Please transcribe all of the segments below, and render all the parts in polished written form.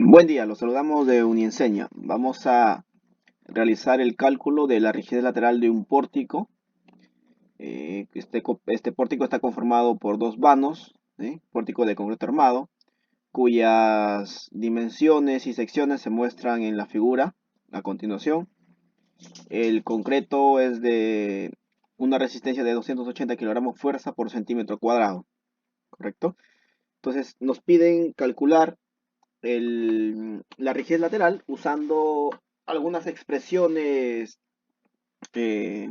Buen día, los saludamos de Unienseña. Vamos a realizar el cálculo de la rigidez lateral de un pórtico. Este pórtico está conformado por dos vanos, ¿sí? Pórtico de concreto armado, cuyas dimensiones y secciones se muestran en la figura a continuación. El concreto es de una resistencia de 280 kilogramos fuerza por centímetro cuadrado, ¿correcto? Entonces nos piden calcular la rigidez lateral usando algunas expresiones eh,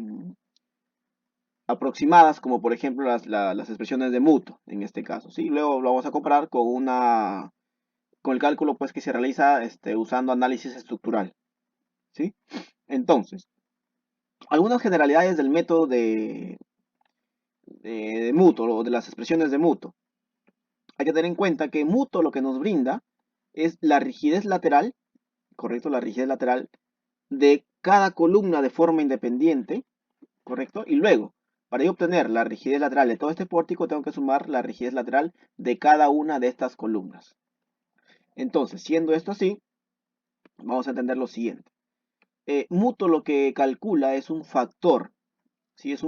aproximadas, como por ejemplo las expresiones de Muto, en este caso, ¿sí? Luego lo vamos a comparar con el cálculo pues, que se realiza usando análisis estructural, ¿sí? Entonces, algunas generalidades del método de Muto o de las expresiones de Muto. Hay que tener en cuenta que Muto lo que nos brinda es la rigidez lateral, correcto, la rigidez lateral de cada columna de forma independiente, ¿correcto? Y luego, para yo obtener la rigidez lateral de todo este pórtico, tengo que sumar la rigidez lateral de cada una de estas columnas. Entonces, siendo esto así, vamos a entender lo siguiente. Muto lo que calcula es un factor, ¿sí? Es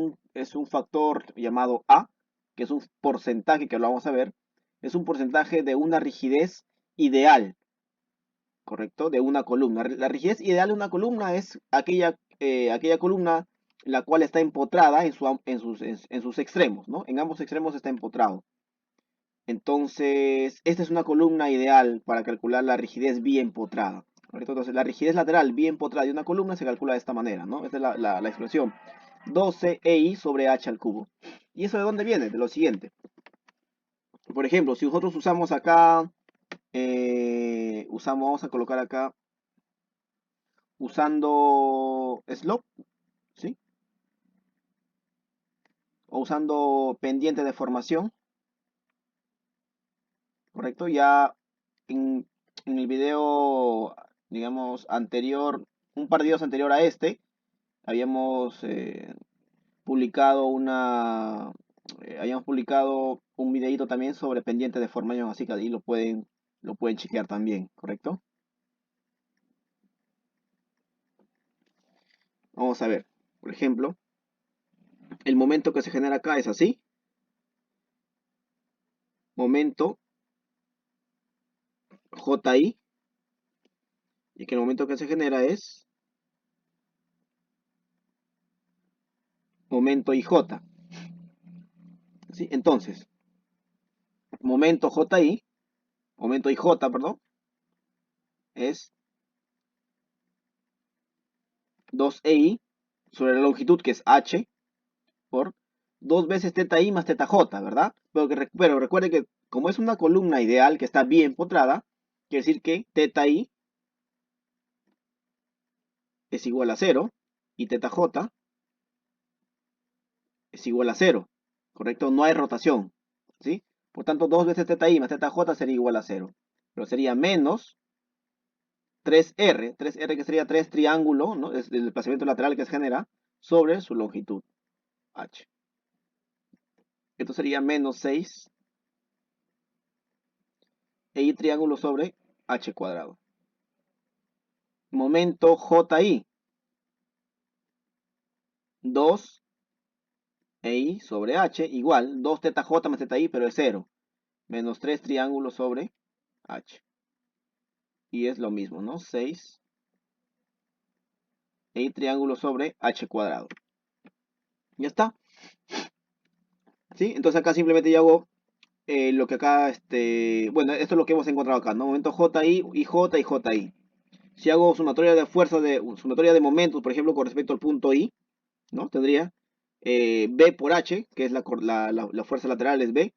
un factor llamado A, que es un porcentaje que lo vamos a ver, es un porcentaje de una rigidez ideal, ¿correcto? De una columna. La rigidez ideal de una columna es aquella columna la cual está empotrada en sus extremos, ¿no? En ambos extremos está empotrado. Entonces, esta es una columna ideal para calcular la rigidez bien empotrada, ¿correcto? Entonces, la rigidez lateral bien empotrada de una columna se calcula de esta manera, ¿no? Esta es la expresión 12EI sobre H al cubo. ¿Y eso de dónde viene? De lo siguiente. Por ejemplo, si nosotros usamos acá, vamos a colocar acá usando slope, ¿sí? O usando pendiente de formación, ¿correcto? Ya en el video, digamos, anterior, un par de videos anterior a este, habíamos publicado habíamos publicado un videito también sobre pendiente de formación, así que ahí lo pueden chequear también, ¿correcto? Vamos a ver, por ejemplo, el momento que se genera acá es así, momento JI, y que el momento que se genera es momento IJ, ¿sí? Entonces, momento IJ, perdón, es 2EI sobre la longitud que es H por 2 veces teta I más teta J, ¿verdad? Pero recuerde que como es una columna ideal que está bien empotrada, quiere decir que teta I es igual a 0 y teta J es igual a 0, ¿correcto? No hay rotación, ¿sí? Por tanto, 2 veces teta I más teta J sería igual a 0. Pero sería menos 3R que sería 3 triángulo, ¿no? Es el desplazamiento lateral que se genera sobre su longitud, H. Esto sería menos 6 I triángulo sobre H cuadrado. Momento JI, 2 I sobre H igual 2 teta J más teta I, pero es 0. Menos 3 triángulos sobre H. Y es lo mismo, ¿no? 6 I triángulo sobre H cuadrado. Ya está. ¿Sí? Entonces acá simplemente yo hago lo que acá, bueno, esto es lo que hemos encontrado acá, ¿no? Momento JI, IJ y JI. Si hago sumatoria de fuerzas, sumatoria de momentos, por ejemplo, con respecto al punto I, ¿no? Tendría B por H, que es la fuerza lateral, es B.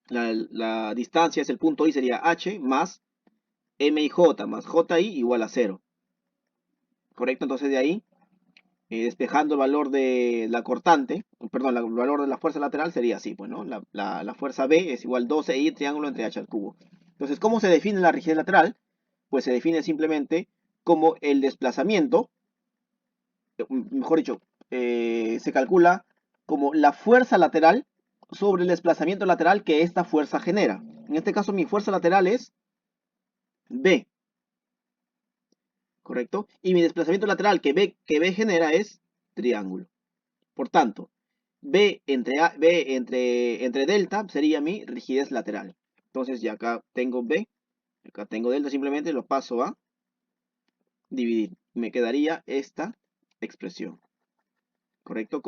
La distancia es el punto I, sería H, más MIJ, más JI igual a 0. ¿Correcto? Entonces de ahí, despejando el valor de la cortante, perdón, el valor de la fuerza lateral sería así, pues, ¿no? La fuerza B es igual a 12I triángulo entre H al cubo. Entonces, ¿cómo se define la rigidez lateral? Pues se define simplemente como el desplazamiento, mejor dicho, se calcula como la fuerza lateral sobre el desplazamiento lateral que esta fuerza genera. En este caso mi fuerza lateral es B, ¿correcto? Y mi desplazamiento lateral que B genera es triángulo. Por tanto, B entre delta sería mi rigidez lateral. Entonces ya acá tengo B, acá tengo delta, simplemente lo paso a dividir. Me quedaría esta expresión. ¿Correcto?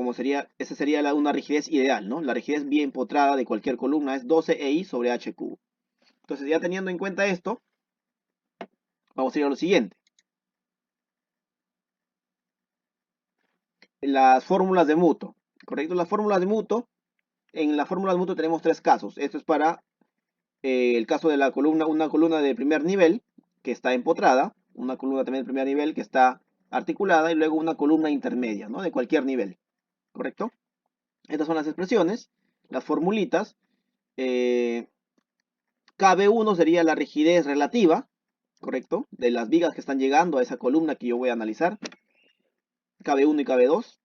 Esa sería una rigidez ideal, ¿no? La rigidez bien empotrada de cualquier columna es 12EI sobre H cubo. Entonces, ya teniendo en cuenta esto, vamos a ir a lo siguiente. Las fórmulas de Muto. ¿Correcto? Las fórmulas de Muto. En la fórmula de Muto tenemos tres casos. Esto es para el caso de la columna, una columna de primer nivel que está empotrada, una columna también de primer nivel que está articulada y luego una columna intermedia, ¿no? De cualquier nivel. ¿Correcto? Estas son las expresiones, las formulitas. KB1 sería la rigidez relativa, ¿correcto? De las vigas que están llegando a esa columna que yo voy a analizar. KB1 y KB2.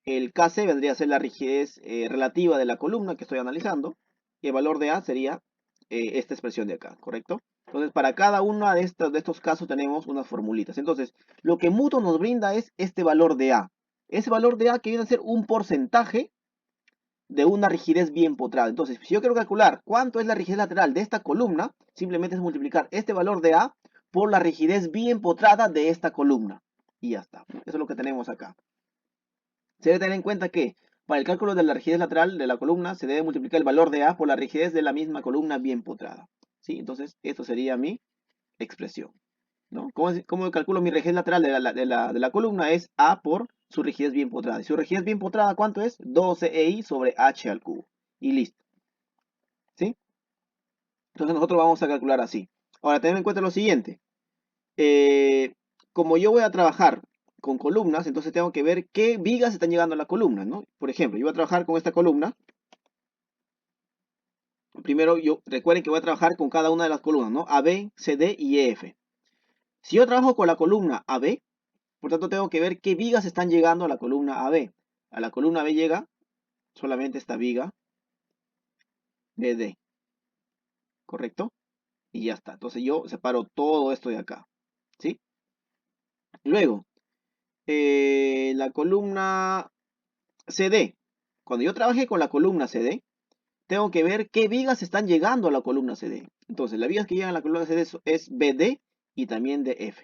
El KC vendría a ser la rigidez relativa de la columna que estoy analizando. Y el valor de A sería esta expresión de acá, ¿correcto? Entonces, para cada uno de estos casos tenemos unas formulitas. Entonces, lo que Muto nos brinda es este valor de A. Ese valor de A que viene a ser un porcentaje de una rigidez bien potrada. Entonces, si yo quiero calcular cuánto es la rigidez lateral de esta columna, simplemente es multiplicar este valor de A por la rigidez bien potrada de esta columna. Y ya está. Eso es lo que tenemos acá. Se debe tener en cuenta que para el cálculo de la rigidez lateral de la columna se debe multiplicar el valor de A por la rigidez de la misma columna bien potrada. ¿Sí? Entonces, esto sería mi expresión. ¿No? ¿Cómo calculo mi rigidez lateral de la columna? Es A por su rigidez bien potrada. ¿Y su rigidez bien potrada cuánto es? 12EI sobre H al cubo. Y listo. ¿Sí? Entonces nosotros vamos a calcular así. Ahora, tened en cuenta lo siguiente. Como yo voy a trabajar con columnas, entonces tengo que ver qué vigas están llegando a la columna, ¿no? Por ejemplo, yo voy a trabajar con esta columna. Primero, recuerden que voy a trabajar con cada una de las columnas, ¿no? AB, CD y EF. Si yo trabajo con la columna AB, por tanto tengo que ver qué vigas están llegando a la columna AB. A la columna AB llega solamente esta viga BD, ¿correcto? Y ya está. Entonces yo separo todo esto de acá, ¿sí? Luego, la columna CD. Cuando yo trabaje con la columna CD, tengo que ver qué vigas están llegando a la columna CD. Entonces, las vigas que llegan a la columna CD es BD y también DF.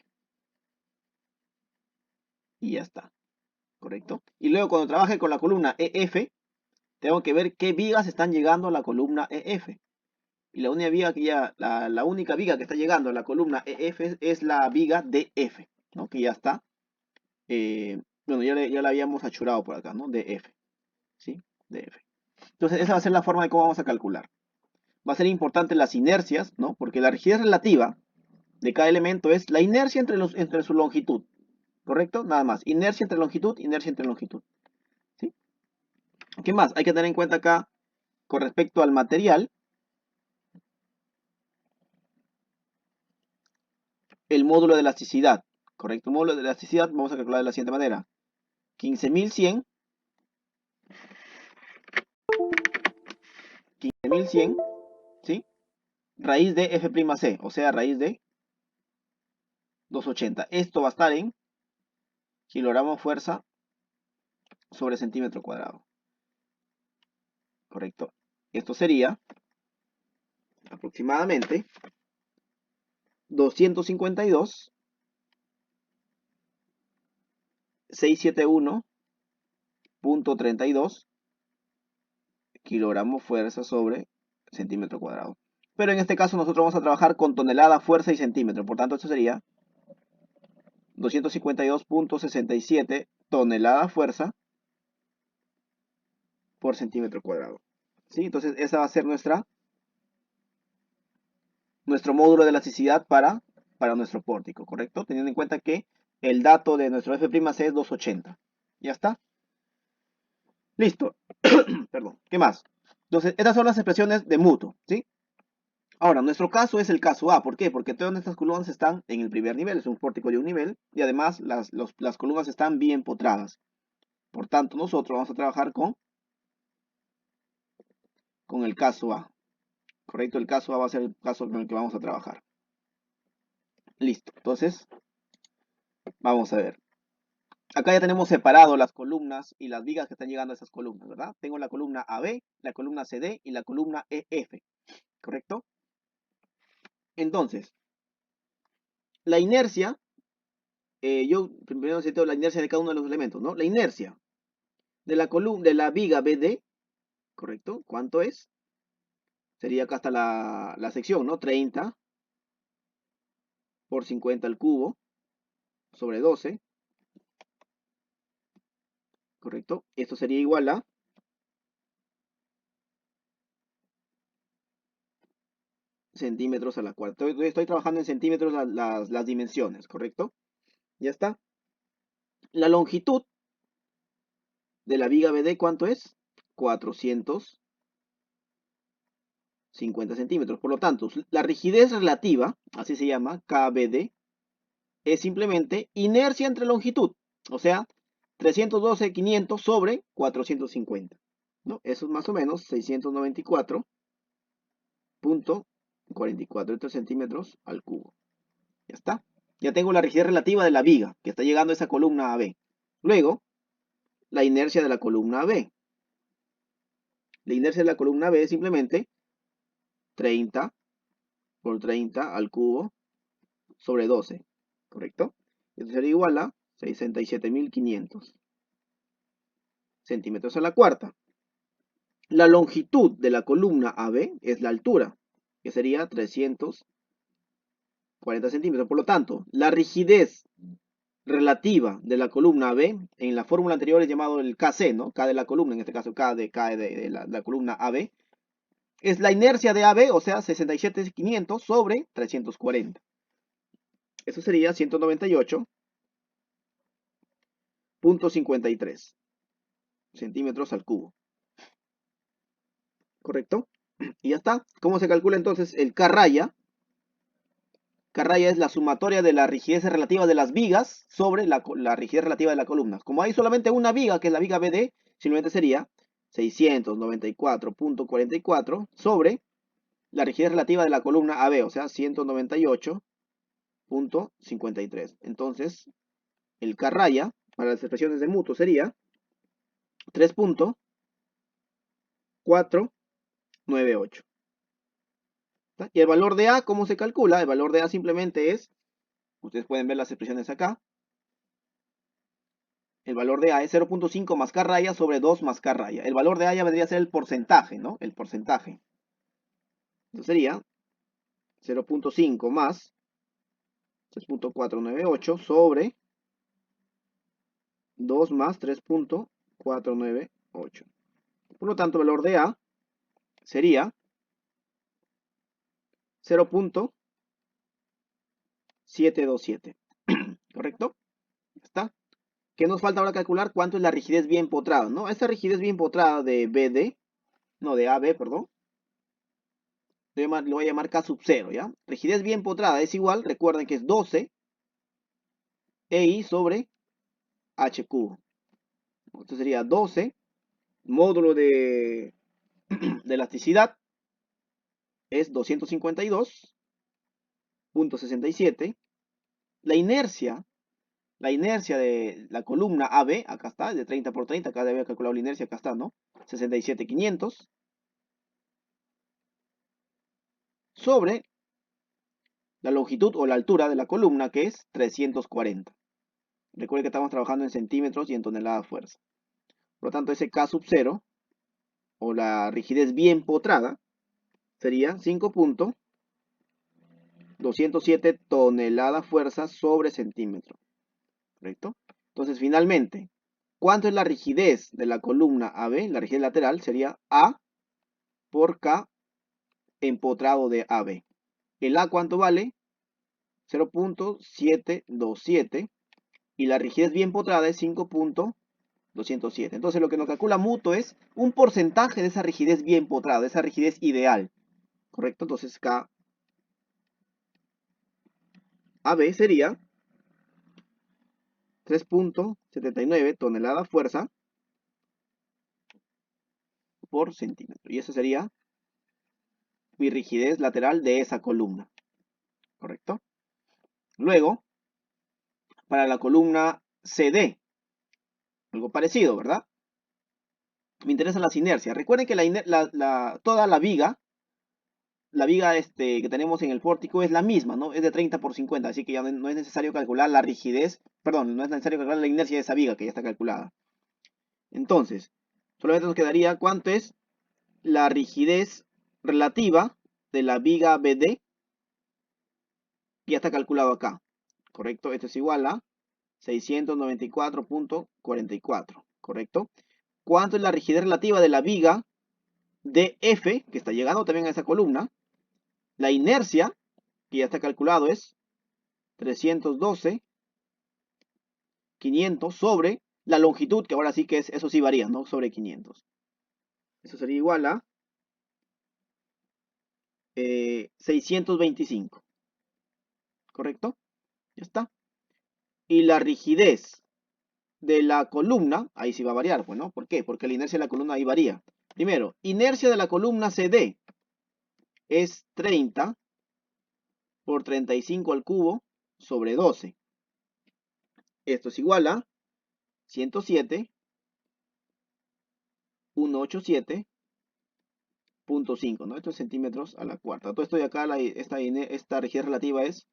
Y ya está. ¿Correcto? Y luego cuando trabaje con la columna EF, tengo que ver qué vigas están llegando a la columna EF. Y la única viga la única viga que está llegando a la columna EF es la viga DF, ¿no? Que ya está. Bueno, ya la habíamos achurado por acá, ¿no? DF. ¿Sí? DF. Entonces, esa va a ser la forma de cómo vamos a calcular. Va a ser importante las inercias, ¿no? Porque la rigidez relativa de cada elemento es la inercia entre su longitud. ¿Correcto? Nada más. Inercia entre longitud, inercia entre longitud. ¿Sí? ¿Qué más? Hay que tener en cuenta acá, con respecto al material, el módulo de elasticidad. ¿Correcto? El módulo de elasticidad vamos a calcular de la siguiente manera. 15.100. 15.100. ¿Sí? Raíz de F'C. O sea, raíz de 280. Esto va a estar en kilogramo fuerza sobre centímetro cuadrado. ¿Correcto? Esto sería aproximadamente 252,671.32 kilogramos fuerza sobre centímetro cuadrado. Pero en este caso nosotros vamos a trabajar con tonelada, fuerza y centímetro. Por tanto, esto sería 252.67 tonelada fuerza por centímetro cuadrado. ¿Sí? Entonces, esa va a ser nuestro módulo de elasticidad para nuestro pórtico, ¿correcto? Teniendo en cuenta que el dato de nuestro F'C es 280. ¿Ya está? Listo. Perdón. ¿Qué más? Entonces, estas son las expresiones de Muto, ¿sí? Ahora, nuestro caso es el caso A. ¿Por qué? Porque todas estas columnas están en el primer nivel. Es un pórtico de un nivel. Y además, las columnas están bien potradas. Por tanto, nosotros vamos a trabajar con el caso A. ¿Correcto? El caso A va a ser el caso con el que vamos a trabajar. Listo. Entonces, vamos a ver. Acá ya tenemos separado las columnas y las vigas que están llegando a esas columnas, ¿verdad? Tengo la columna AB, la columna CD y la columna EF, ¿correcto? Entonces, la inercia, yo primero necesito la inercia de cada uno de los elementos, ¿no? La inercia de la columna, de la viga BD, ¿correcto? ¿Cuánto es? Sería acá hasta la sección, ¿no? 30 por 50 al cubo sobre 12, ¿correcto? Esto sería igual a centímetros a la cuarta. Estoy trabajando en centímetros las dimensiones, ¿correcto? Ya está. La longitud de la viga BD, ¿cuánto es? 450 centímetros. Por lo tanto, la rigidez relativa, así se llama, KBD, es simplemente inercia entre longitud. O sea, 312,500 sobre 450. ¿No? Eso es más o menos 694,44 centímetros al cubo. Ya está. Ya tengo la rigidez relativa de la viga que está llegando a esa columna AB. Luego, la inercia de la columna AB. La inercia de la columna B es simplemente 30 por 30 al cubo sobre 12, ¿correcto? Esto sería igual a 67,500 centímetros a la cuarta. La longitud de la columna AB es la altura, que sería 340 centímetros. Por lo tanto, la rigidez relativa de la columna AB, en la fórmula anterior es llamado el KC, ¿no? K de la columna, en este caso K de la columna AB, es la inercia de AB, o sea, 67,500 sobre 340. Eso sería 198,53 centímetros al cubo. ¿Correcto? Y ya está. ¿Cómo se calcula entonces el K raya? K raya es la sumatoria de la rigidez relativa de las vigas sobre la rigidez relativa de la columna. Como hay solamente una viga, que es la viga BD, simplemente sería 694,44 sobre la rigidez relativa de la columna AB, o sea, 198,53. Entonces, el K raya para las expresiones de Muto sería 3,498. Y el valor de A, ¿cómo se calcula? El valor de A simplemente es, ustedes pueden ver las expresiones acá, el valor de A es 0,5 más K raya sobre 2 más K raya. El valor de A ya vendría a ser el porcentaje, ¿no? El porcentaje. Entonces sería 0,5 más 3,498 sobre 2 más 3,498. Por lo tanto, el valor de A sería 0,727. ¿Correcto? Ya está. ¿Qué nos falta ahora calcular? ¿Cuánto es la rigidez vía empotrada? ¿No? Esta rigidez vía empotrada de BD, no, de AB, perdón, lo voy a llamar K sub 0, ¿ya? Rigidez vía empotrada es igual, recuerden que es 12 EI sobre H cubo. Esto sería 12 módulo de elasticidad es 252,67. La inercia de la columna AB, acá está, de 30 por 30, acá debe haber calculado la inercia, acá está, ¿no? 67,500 sobre la longitud o la altura de la columna, que es 340. Recuerden que estamos trabajando en centímetros y en toneladas fuerza. Por lo tanto, ese K sub 0, o la rigidez bien potrada, sería 5,207 toneladas fuerza sobre centímetro. ¿Correcto? Entonces, finalmente, ¿cuánto es la rigidez de la columna AB? La rigidez lateral sería A por K empotrado de AB. ¿El A cuánto vale? 0,727 y la rigidez bien potrada es 5,207. Entonces lo que nos calcula Muto es un porcentaje de esa rigidez bien potrada, de esa rigidez ideal. ¿Correcto? Entonces K AB sería 3,79 toneladas fuerza por centímetro. Y esa sería mi rigidez lateral de esa columna. ¿Correcto? Luego, para la columna CD, algo parecido, ¿verdad? Me interesan las inercias. Recuerden que toda la viga que tenemos en el pórtico es la misma, ¿no? Es de 30 por 50, así que ya no es necesario calcular la rigidez, perdón, no es necesario calcular la inercia de esa viga que ya está calculada. Entonces, solamente nos quedaría cuánto es la rigidez relativa de la viga BD, que ya está calculado acá, ¿correcto? Esto es igual a 694.44, ¿correcto? ¿Cuánto es la rigidez relativa de la viga DF, que está llegando también a esa columna? La inercia, que ya está calculado, es 312.500 sobre la longitud, que ahora sí que es, eso sí varía, ¿no? Sobre 500. Eso sería igual a 625, ¿correcto? Ya está. Y la rigidez de la columna, ahí sí va a variar, pues, ¿no? ¿Por qué? Porque la inercia de la columna ahí varía. Primero, inercia de la columna CD es 30 por 35 al cubo sobre 12. Esto es igual a 107.187.5, ¿no? Esto es centímetros a la cuarta. Todo esto de acá, esta rigidez relativa es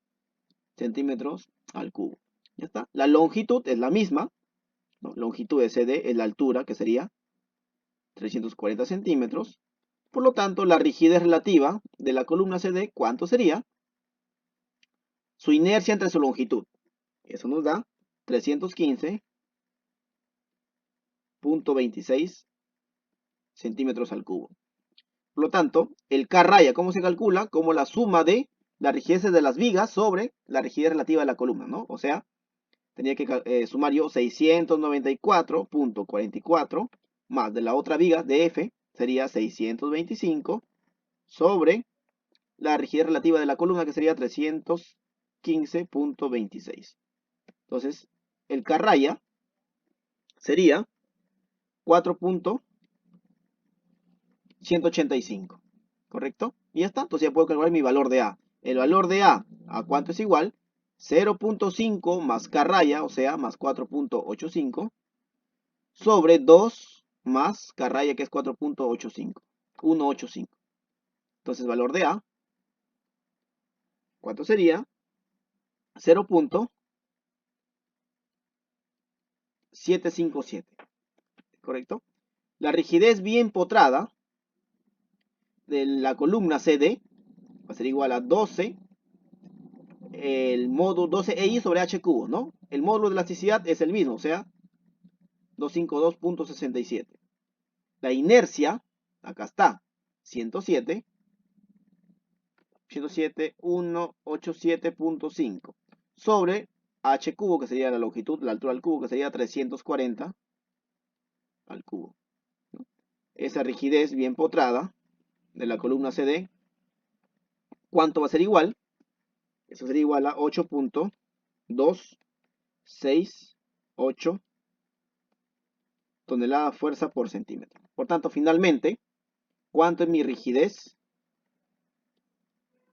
centímetros al cubo. Ya está. La longitud es la misma, ¿no? Longitud de CD es la altura, que sería 340 centímetros. Por lo tanto, la rigidez relativa de la columna CD, ¿cuánto sería? Su inercia entre su longitud. Eso nos da 315.26 centímetros al cubo. Por lo tanto, el K raya, ¿cómo se calcula? Como la suma de la rigidez de las vigas sobre la rigidez relativa de la columna, ¿no? O sea, tenía que sumar yo 694.44 más de la otra viga de F, sería 625 sobre la rigidez relativa de la columna, que sería 315.26. Entonces, el K raya sería 4.185, ¿correcto? Y ya está, entonces ya puedo calcular mi valor de A. El valor de ¿a cuánto es igual? 0.5 más K raya, o sea, más 4.85, sobre 2 más K raya, que es 4.85, 185. Entonces, valor de A, ¿cuánto sería? 0.757, ¿correcto? La rigidez bien potrada de la columna CD va a ser igual a 12, el módulo 12i sobre h cubo, ¿no? El módulo de elasticidad es el mismo, o sea, 252.67. La inercia, acá está, 107, 107.187.5 sobre h cubo, que sería la longitud, la altura al cubo, que sería 340 al cubo, ¿no? Esa rigidez bien potrada de la columna CD, ¿cuánto va a ser igual? Eso sería igual a 8.268 toneladas fuerza por centímetro. Por tanto, finalmente, ¿cuánto es mi rigidez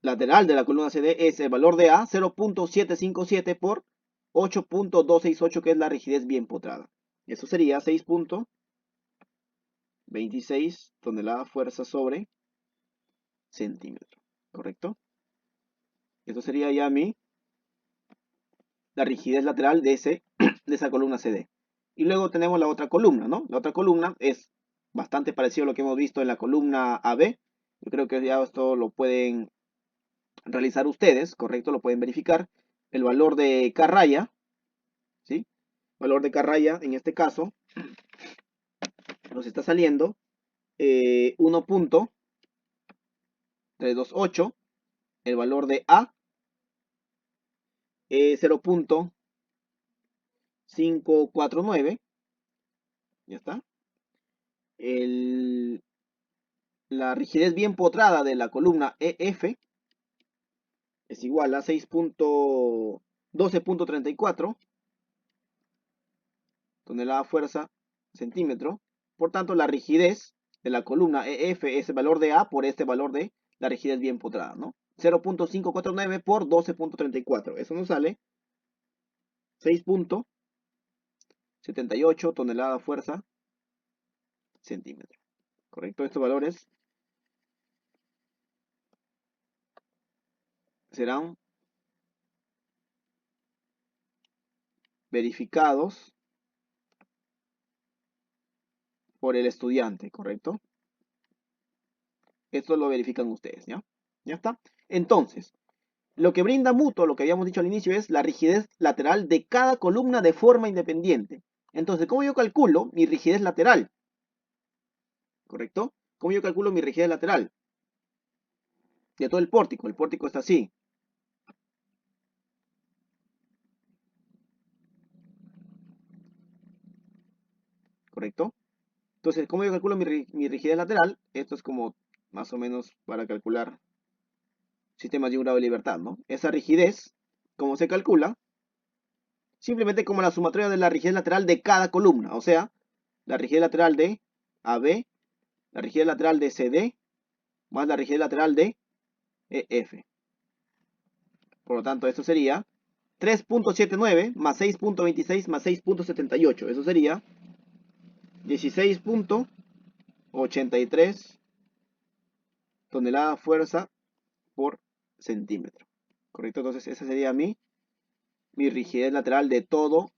lateral de la columna CD? Es el valor de A, 0.757 por 8.268, que es la rigidez bien potrada. Eso sería 6.26 toneladas fuerza sobre centímetro, ¿correcto? Esto sería ya la rigidez lateral de esa columna CD. Y luego tenemos la otra columna, ¿no? La otra columna es bastante parecido a lo que hemos visto en la columna AB. Yo creo que ya esto lo pueden realizar ustedes, ¿correcto? Lo pueden verificar. El valor de K raya, ¿sí? Valor de K raya, en este caso, nos está saliendo 1.328. El valor de A es 0.549. Ya está. La rigidez bien potrada de la columna EF es igual a 12.34 tonelada fuerza centímetro. Por tanto, la rigidez de la columna EF es el valor de A por este valor de la rigidez bien potrada, ¿no? 0.549 por 12.34. Eso nos sale 6.78 toneladas fuerza centímetro. ¿Correcto? Estos valores serán verificados por el estudiante, ¿correcto? Esto lo verifican ustedes, ¿ya? ¿Ya está? Entonces, lo que brinda Mutuo, lo que habíamos dicho al inicio, es la rigidez lateral de cada columna de forma independiente. Entonces, ¿cómo yo calculo mi rigidez lateral? ¿Correcto? ¿Cómo yo calculo mi rigidez lateral? De todo el pórtico. El pórtico está así. ¿Correcto? Entonces, ¿cómo yo calculo mi rigidez lateral? Esto es como más o menos para calcular sistemas de un grado de libertad, ¿no? Esa rigidez, ¿cómo se calcula? Simplemente como la sumatoria de la rigidez lateral de cada columna. O sea, la rigidez lateral de AB, la rigidez lateral de CD, más la rigidez lateral de EF. Por lo tanto, esto sería 3.79 más 6.26 más 6.78. Eso sería 16.83 toneladas fuerza por centímetro. ¿Correcto? Entonces, esa sería mi rigidez lateral de todo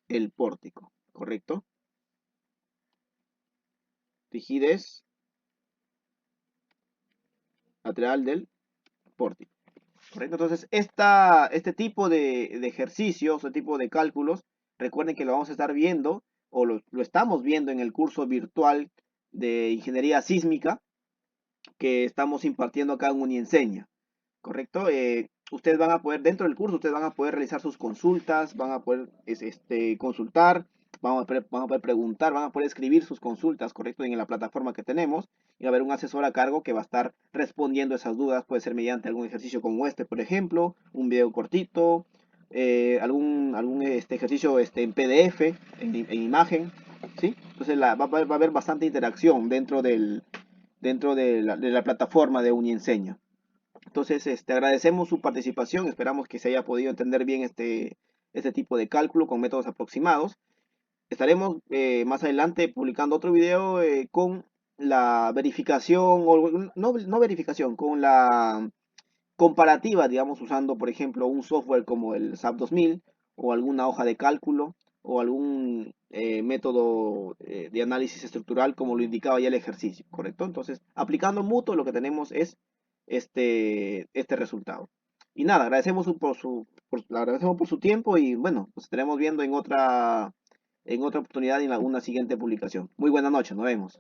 el pórtico. ¿Correcto? Rigidez lateral del pórtico. ¿Correcto? Entonces, este tipo de ejercicios, este tipo de cálculos, recuerden que lo vamos a estar viendo, o lo estamos viendo en el curso virtual de Ingeniería Sísmica que estamos impartiendo acá en Unienseña. ¿Correcto? Ustedes van a poder, dentro del curso, ustedes van a poder realizar sus consultas, van a poder consultar, van a poder preguntar, van a poder escribir sus consultas, ¿correcto? En la plataforma que tenemos. Y va a haber un asesor a cargo que va a estar respondiendo esas dudas. Puede ser mediante algún ejercicio como este, por ejemplo, un video cortito, algún ejercicio en PDF, en imagen, ¿sí? Entonces va a haber bastante interacción dentro de la plataforma de Unienseña. Entonces, agradecemos su participación, esperamos que se haya podido entender bien este tipo de cálculo con métodos aproximados. Estaremos más adelante publicando otro video con la verificación, o no verificación, con la comparativa, digamos, usando, por ejemplo, un software como el SAP 2000 o alguna hoja de cálculo o algún método de análisis estructural como lo indicaba ya el ejercicio, ¿correcto? Entonces, aplicando Mutuo lo que tenemos es este resultado. Y nada, agradecemos agradecemos por su tiempo y bueno, nos estaremos viendo en otra oportunidad en una siguiente publicación. Muy buenas noches, nos vemos.